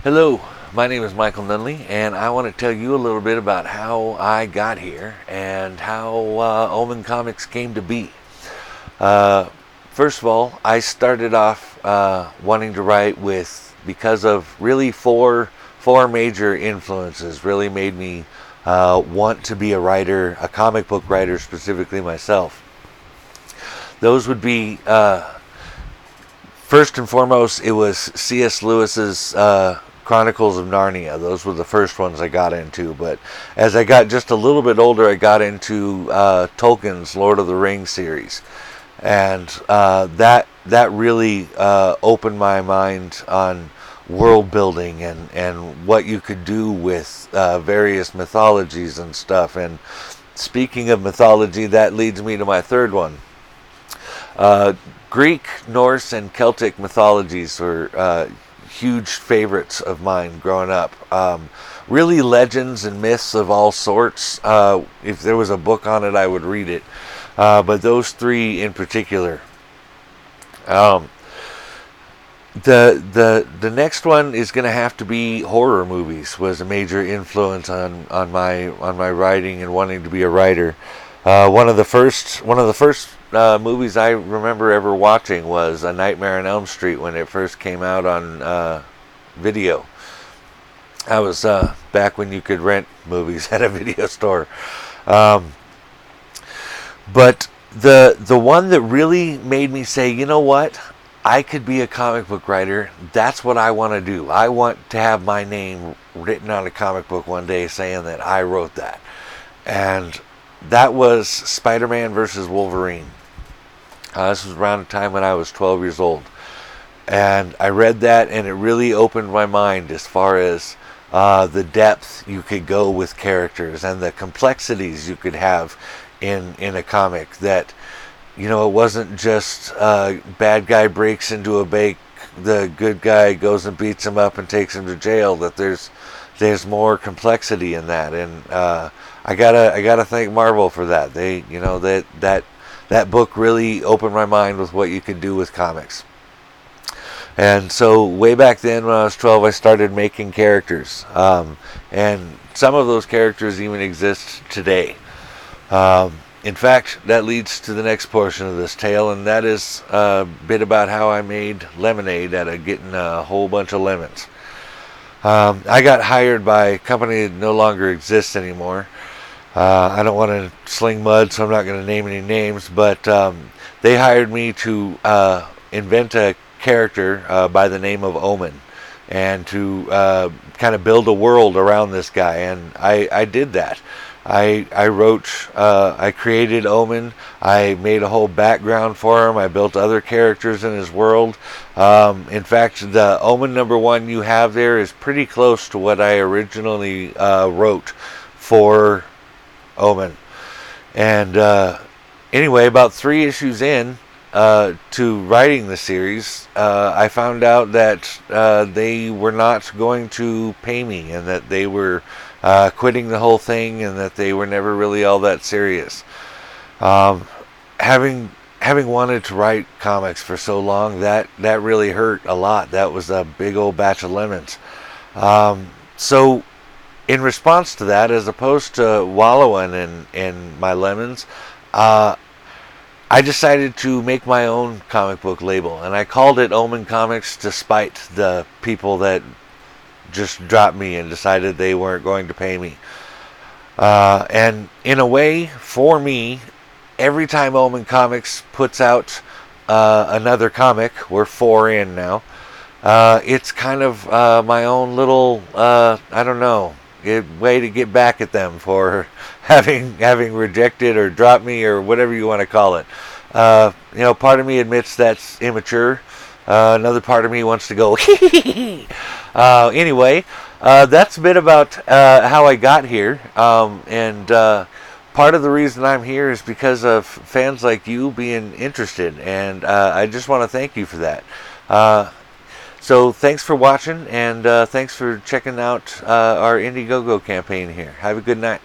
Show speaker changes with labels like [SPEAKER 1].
[SPEAKER 1] Hello, my name is Michael Nunley, and I want to tell you a little bit about how I got here and how Omen Comics came to be. Uh, First of all, I started off wanting to write because of really four major influences really made me want to be a writer, a comic book writer specifically myself. Those would be first and foremost, it was C.S. Lewis's Chronicles of Narnia. Those were the first ones I got into. But as I got just a little bit older, I got into Tolkien's Lord of the Rings series, and that really opened my mind on world building and what you could do with various mythologies and stuff. And speaking of mythology, that leads me to my third one. Greek, Norse, and Celtic mythologies were huge favorites of mine growing up. Really legends and myths of all sorts. If there was a book on it, I would read it. But those three in particular. The next one is going to have to be horror movies. Was a major influence on my writing and wanting to be a writer. One of the first movies I remember ever watching was A Nightmare on Elm Street when it first came out on video. I was back when you could rent movies at a video store. But the one that really made me say, you know what, I could be a comic book writer. That's what I want to do. I want to have my name written on a comic book one day saying that I wrote that. And that was Spider-Man versus Wolverine. This was around the time when I was 12 years old. And I read that, and it really opened my mind as far as the depth you could go with characters and the complexities you could have in a comic. That, you know, it wasn't just bad guy breaks into a bank, the good guy goes and beats him up and takes him to jail. That there's more complexity in that. And I gotta thank Marvel for that. They, you know, that book really opened my mind with what you could do with comics. And so way back then when I was 12, I started making characters. And some of those characters even exist today. In fact, that leads to the next portion of this tale, and that is a bit about how I made lemonade out of getting a whole bunch of lemons. I got hired by a company that no longer exists anymore. I don't want to sling mud, so I'm not going to name any names, but they hired me to invent a character by the name of Omen, and to kind of build a world around this guy, and I did that. I created Omen. I made a whole background for him. I built other characters in his world. In fact, the Omen #1 you have there is pretty close to what I originally wrote for Omen. And anyway, about 3 issues in to writing the series, I found out that they were not going to pay me, and that they were quitting the whole thing, and that they were never really all that serious. Having wanted to write comics for so long, that really hurt a lot. That was a big old batch of lemons. So in response to that, as opposed to wallowing in my lemons, I decided to make my own comic book label, and I called it Omen Comics, despite the people that just dropped me and decided they weren't going to pay me. And in a way, for me, every time Omen Comics puts out another comic, we're 4 in now, it's kind of my own little, I don't know, way to get back at them for having rejected or dropped me, or whatever you want to call it. You know, part of me admits that's immature. Another part of me wants to go anyway, that's a bit about how I got here, and part of the reason I'm here is because of fans like you being interested, and I just want to thank you for that. So thanks for watching, and thanks for checking out our Indiegogo campaign here. Have a good night.